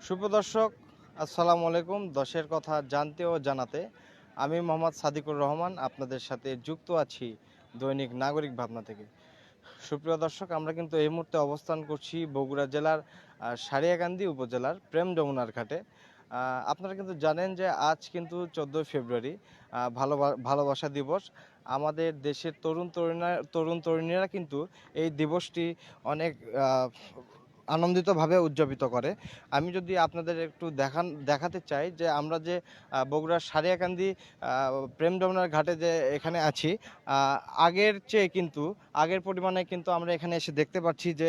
সুপ্রদর্শক, আসসালামু আলাইকুম। দশের কথা জানতে ও জানাতে আমি মোহাম্মদ সাদিকুর রহমান আপনাদের সাথে যুক্ত আছি দৈনিক নাগরিক ভাবনা থেকে। সুপ্রিয় দর্শক, আমরা কিন্তু এই মুহূর্তে অবস্থান করছি বগুড়া জেলার সারিয়াকান্দি উপজেলার প্রেম যমুনার ঘাটে। আপনারা কিন্তু জানেন যে আজ কিন্তু 14 ফেব্রুয়ারি ভালোবাসা দিবস। আমাদের দেশের তরুণ তরুণীরা কিন্তু এই দিবসটি অনেক আনন্দিতভাবে উদযাপিত করে। আমি যদি আপনাদের একটু দেখাতে চাই যে আমরা যে বগুড়ার সারিয়াকান্দি প্রেম যমুনার ঘাটে যে এখানে আছি, আগের চেয়ে কিন্তু আগের পরিমাণে কিন্তু আমরা এখানে এসে দেখতে পাচ্ছি যে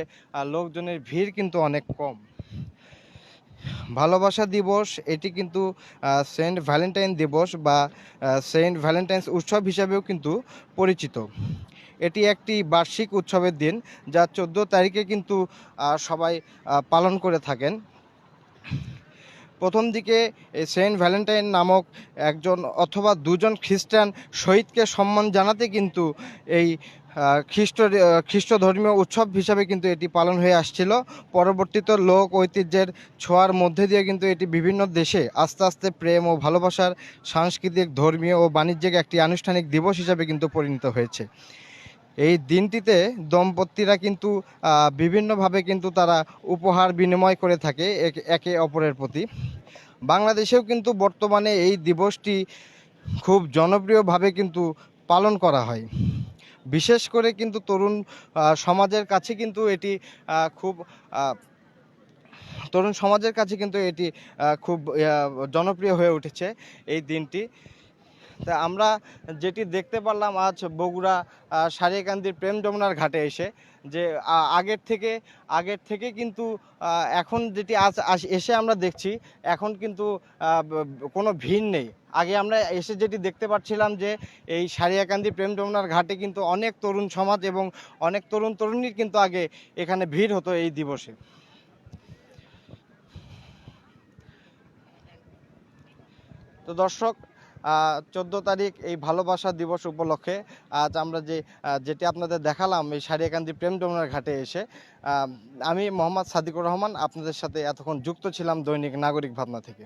লোকজনের ভিড় কিন্তু অনেক কম। ভালোবাসা দিবস এটি কিন্তু সেন্ট ভ্যালেন্টাইন দিবস বা সেন্ট ভ্যালেন্টাইন্স উৎসব হিসাবেও কিন্তু পরিচিত। এটি একটি বার্ষিক উৎসবের দিন, যা 14 তারিখে কিন্তু সবাই পালন করে থাকেন। প্রথম দিকে সেন্ট ভ্যালেন্টাইন নামক একজন অথবা দুজন খ্রিস্টান শহীদকে সম্মান জানাতে কিন্তু এই খ্রিস্ট ধর্মীয় উৎসব হিসাবে কিন্তু এটি পালন হয়ে আসছিল। পরবর্তীতে লোক ঐতিহ্যের ছোঁয়ার মধ্যে দিয়ে কিন্তু এটি বিভিন্ন দেশে আস্তে আস্তে প্রেম ও ভালোবাসার সাংস্কৃতিক, ধর্মীয় ও বাণিজ্যিক একটি আনুষ্ঠানিক দিবস হিসাবে কিন্তু পরিণত হয়েছে। এই দিনটিতে দম্পতিরা কিন্তু বিভিন্নভাবে কিন্তু তারা উপহার বিনিময় করে থাকে একে অপরের প্রতি। বাংলাদেশেও কিন্তু বর্তমানে এই দিবসটি খুব জনপ্রিয়ভাবে কিন্তু পালন করা হয়। বিশেষ করে কিন্তু তরুণ সমাজের কাছে কিন্তু এটি খুব তরুণ সমাজের কাছে কিন্তু এটি খুব জনপ্রিয় হয়ে উঠেছে এই দিনটি। তা আমরা যেটি দেখতে পারলাম আজ বগুড়া সারিয়াকান্দির প্রেম যমুনার ঘাটে এসে, যে আগের থেকে কিন্তু এখন যেটি আজ এসে আমরা দেখছি, এখন কিন্তু কোনো ভিড় নেই। আগে আমরা এসে যেটি দেখতে পাচ্ছিলাম যে এই সারিয়াকান্দি প্রেম যমুনার ঘাটে কিন্তু অনেক তরুণ সমাজ এবং অনেক তরুণ তরুণীর কিন্তু আগে এখানে ভিড় হতো এই দিবসে। তো দর্শক, 14 তারিখ এই ভালোবাসা দিবস উপলক্ষে আজ আমরা যেটি আপনাদের দেখালাম এই সারিয়াকান্দি প্রেম যমুনার ঘাটে এসে, আমি মোহাম্মদ সাদিকুর রহমান আপনাদের সাথে এতক্ষণ যুক্ত ছিলাম দৈনিক নাগরিক ভাবনা থেকে।